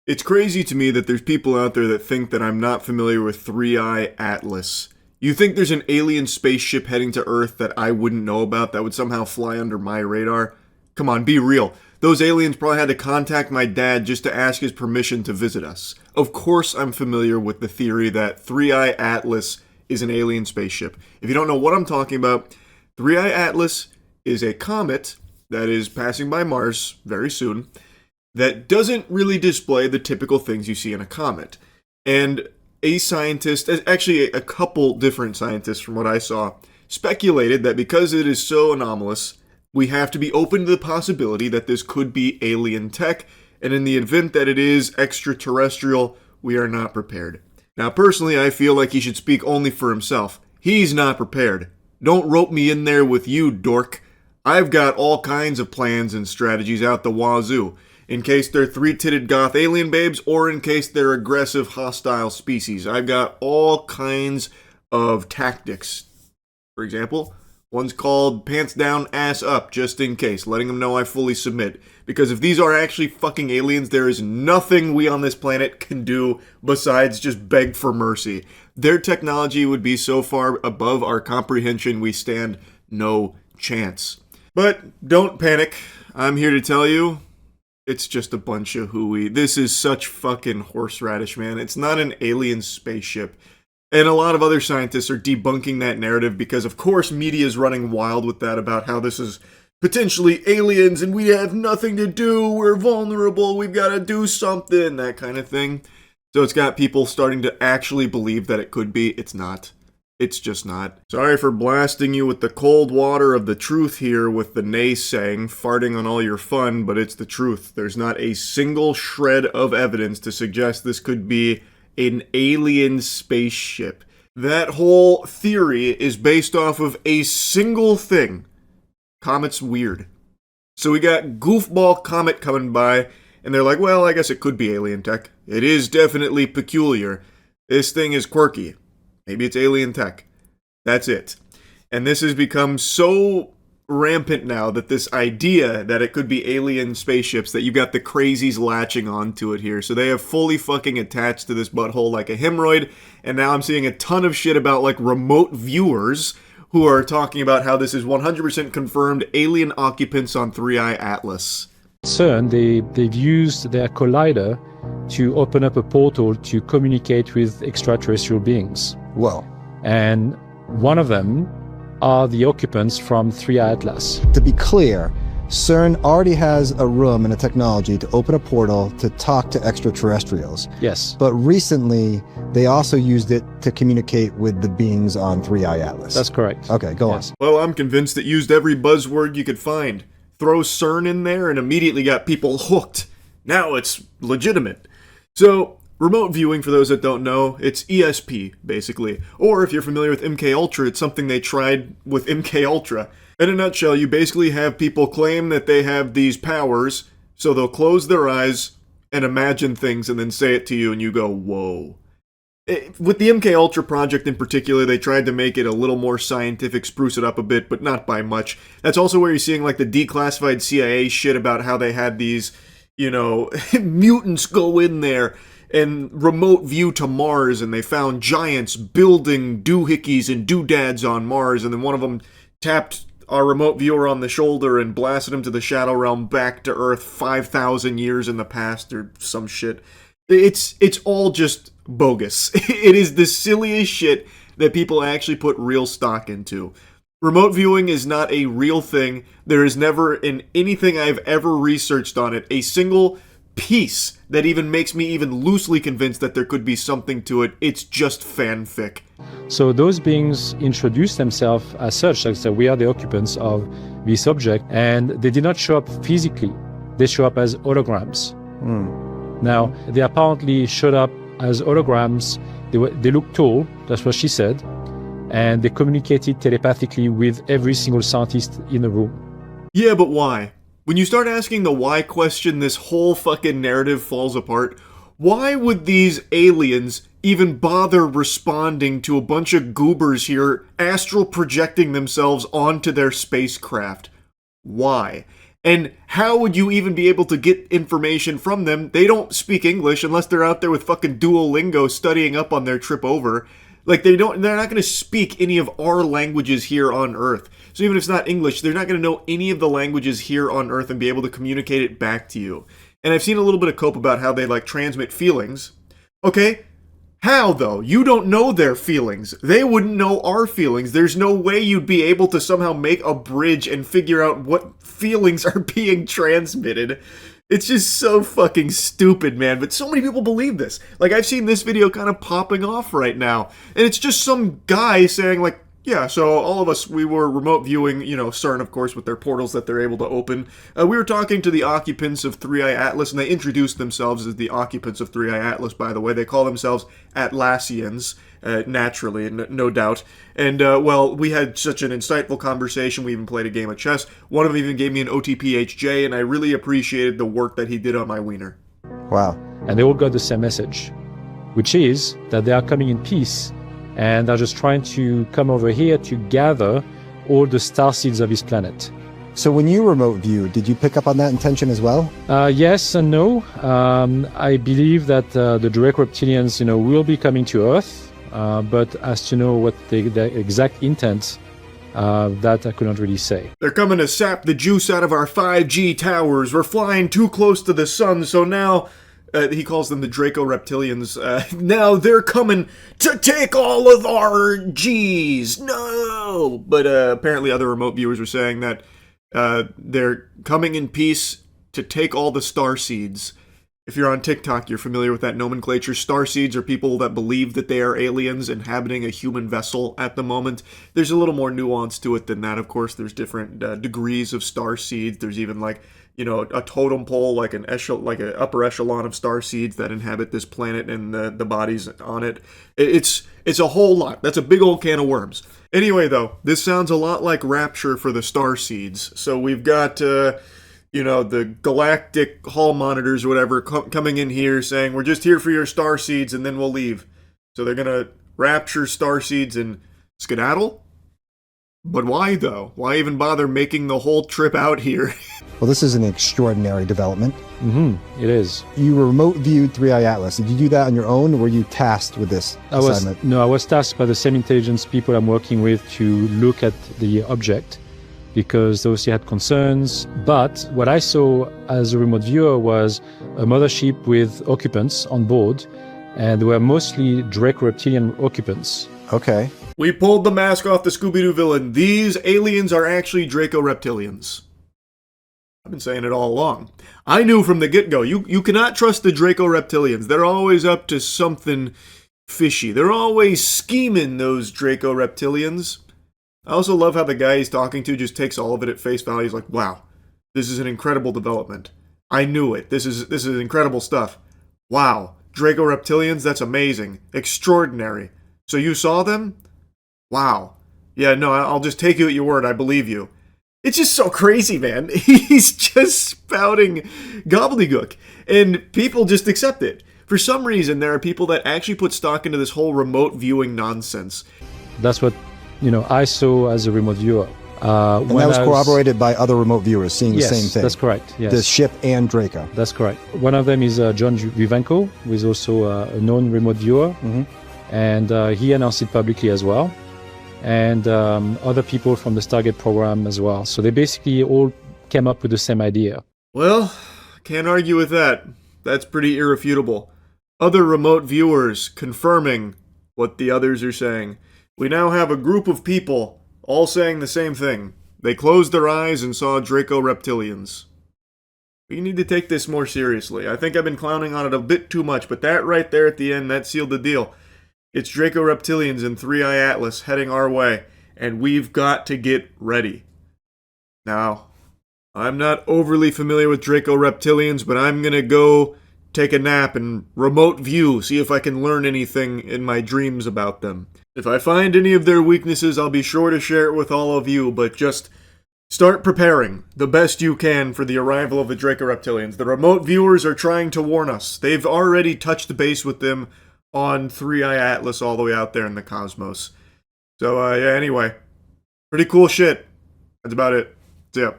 It's crazy to me that there's people out there that think that I'm not familiar with 3-Eye Atlas. You think there's an alien spaceship heading to Earth that I wouldn't know about that would somehow fly under my radar? Come on, be real. Those aliens probably had to contact my dad just to ask his permission to visit us. Of course I'm familiar with the theory that 3-Eye Atlas is an alien spaceship. If you don't know what I'm talking about, 3-Eye Atlas is a comet that is passing by Mars very soon that doesn't really display the typical things you see in a comet. And a scientist, actually a couple different scientists from what I saw, speculated that because it is so anomalous, we have to be open to the possibility that this could be alien tech, and in the event that it is extraterrestrial, we are not prepared. Now personally, I feel like he should speak only for himself. He's not prepared. Don't rope me in there with you, dork. I've got all kinds of plans and strategies out the wazoo, in case they're three-titted goth alien babes, or in case they're aggressive, hostile species. I've got all kinds of tactics. For example, one's called pants down, ass up, just in case, letting them know I fully submit. Because if these are actually fucking aliens, there is nothing we on this planet can do besides just beg for mercy. Their technology would be so far above our comprehension, we stand no chance. But don't panic. I'm here to tell you, it's just a bunch of hooey. This is such fucking horseradish, man. It's not an alien spaceship. And a lot of other scientists are debunking that narrative because, of course, media is running wild with that about how this is potentially aliens and we have nothing to do, we're vulnerable, we've got to do something, that kind of thing. So it's got people starting to actually believe that it could be. It's not. It's just not. Sorry for blasting you with the cold water of the truth here with the naysaying, farting on all your fun, but it's the truth. There's not a single shred of evidence to suggest this could be an alien spaceship. That whole theory is based off of a single thing. Comet's weird. So we got goofball comet coming by, and they're like, well, I guess it could be alien tech. It is definitely peculiar. This thing is quirky. Maybe it's alien tech. That's it. And this has become so rampant now that this idea that it could be alien spaceships, that you've got the crazies latching onto it here. So they have fully fucking attached to this butthole like a hemorrhoid. And now I'm seeing a ton of shit about like remote viewers who are talking about how this is 100% confirmed alien occupants on 3-Eye Atlas. CERN, they've used their collider to open up a portal to communicate with extraterrestrial beings. Whoa. And one of them are the occupants from 3-Eye Atlas. To be clear, CERN already has a room and a technology to open a portal to talk to extraterrestrials. Yes. But recently, they also used it to communicate with the beings on 3-Eye Atlas. That's correct. Okay, go Yes. on. Well, I'm convinced it used every buzzword you could find. Throw CERN in there and immediately got people hooked. Now it's legitimate. So, remote viewing, for those that don't know, it's ESP, basically. Or if you're familiar with MKUltra, it's something they tried with MKUltra. In a nutshell, you basically have people claim that they have these powers, so they'll close their eyes and imagine things and then say it to you and you go, whoa. With the MKUltra project in particular, they tried to make it a little more scientific, spruce it up a bit, but not by much. That's also where you're seeing like the declassified CIA shit about how they had these, mutants go in there and remote view to Mars, and they found giants building doohickeys and doodads on Mars, and then one of them tapped our remote viewer on the shoulder and blasted him to the Shadow Realm back to Earth 5,000 years in the past or some shit. It's all just bogus. It is the silliest shit that people actually put real stock into. Remote viewing is not a real thing. There is never, in anything I've ever researched on it, a single piece that even makes me even loosely convinced that there could be something to it. It's just fanfic. So those beings introduce themselves as such, like so we are the occupants of this object, and they did not show up physically. They show up as holograms. Now, they apparently showed up as holograms. They looked tall, that's what she said, and they communicated telepathically with every single scientist in the room. Yeah, but why? When you start asking the why question, this whole fucking narrative falls apart. Why would these aliens even bother responding to a bunch of goobers here astral projecting themselves onto their spacecraft? Why? And how would you even be able to get information from them? They don't speak English unless they're out there with fucking Duolingo studying up on their trip over. Like, they're not going to speak any of our languages here on Earth. So even if it's not English, they're not going to know any of the languages here on Earth and be able to communicate it back to you. And I've seen a little bit of cope about how they, like, transmit feelings. Okay, how, though? You don't know their feelings. They wouldn't know our feelings. There's no way you'd be able to somehow make a bridge and figure out what feelings are being transmitted. It's just so fucking stupid, man. But so many people believe this. Like, I've seen this video kind of popping off right now. And it's just some guy saying, like, yeah, so all of us, we were remote viewing, you know, CERN, of course, with their portals that they're able to open. We were talking to the occupants of 3i Atlas, and they introduced themselves as the occupants of 3i Atlas, by the way. They call themselves Atlassians, naturally, no doubt. And, well, we had such an insightful conversation. We even played a game of chess. One of them even gave me an OTPHJ, and I really appreciated the work that he did on my wiener. Wow. And they all got the same message, which is that they are coming in peace. And they're just trying to come over here to gather all the star seeds of his planet. So when you remote viewed, did you pick up on that intention as well? Yes and no. I believe that the Draco reptilians, will be coming to Earth, but as to know what the exact intent, that I couldn't really say. They're coming to sap the juice out of our 5G towers. We're flying too close to the sun, so now... he calls them the Draco reptilians. Now they're coming to take all of our G's. No! But apparently other remote viewers were saying that they're coming in peace to take all the star seeds. If you're on TikTok, you're familiar with that nomenclature. Star seeds are people that believe that they are aliens inhabiting a human vessel at the moment. There's a little more nuance to it than that, of course. There's different degrees of star seeds. There's even like... a totem pole, like an upper echelon of star seeds that inhabit this planet and the bodies on it. It's a whole lot. That's a big old can of worms. Anyway, though, this sounds a lot like Rapture for the star seeds. So we've got, the galactic hall monitors or whatever coming in here saying, we're just here for your star seeds and then we'll leave. So they're going to rapture star seeds and skedaddle? But why, though? Why even bother making the whole trip out here? Well, this is an extraordinary development. It is. You remote viewed 3i Atlas. Did you do that on your own, or were you tasked with this assignment? I was tasked by the same intelligence people I'm working with to look at the object, because those had concerns. But what I saw as a remote viewer was a mothership with occupants on board, and they were mostly Draco reptilian occupants. Okay. We pulled the mask off the Scooby-Doo villain. These aliens are actually Draco reptilians. I've been saying it all along. I knew from the get-go, you cannot trust the Draco reptilians. They're always up to something fishy. They're always scheming, those Draco reptilians. I also love how the guy he's talking to just takes all of it at face value. He's like, wow, this is an incredible development. I knew it. This is incredible stuff. Wow, Draco reptilians, that's amazing. Extraordinary. So you saw them? Wow. Yeah, no, I'll just take you at your word. I believe you. It's just so crazy, man. He's just spouting gobbledygook, and people just accept it. For some reason, there are people that actually put stock into this whole remote viewing nonsense. That's what, I saw as a remote viewer. And that was corroborated by other remote viewers seeing the same thing. That's correct. Yes. The ship and Draco. That's correct. One of them is John Vivenko, who is also a known remote viewer, and he announced it publicly as well. And other people from the Stargate program as well. So they basically all came up with the same idea. Well, can't argue with that. That's pretty irrefutable. Other remote viewers confirming what the others are saying. We now have a group of people all saying the same thing. They closed their eyes and saw Draco reptilians. We need to take this more seriously. I think I've been clowning on it a bit too much, but that right there at the end, that sealed the deal. It's Draco reptilians and 3i Atlas heading our way, and we've got to get ready. Now, I'm not overly familiar with Draco reptilians, but I'm gonna go take a nap and remote view, see if I can learn anything in my dreams about them. If I find any of their weaknesses, I'll be sure to share it with all of you, but just start preparing the best you can for the arrival of the Draco reptilians. The remote viewers are trying to warn us. They've already touched base with them on 3i Atlas all the way out there in the cosmos. So, yeah, anyway. Pretty cool shit. That's about it. See ya.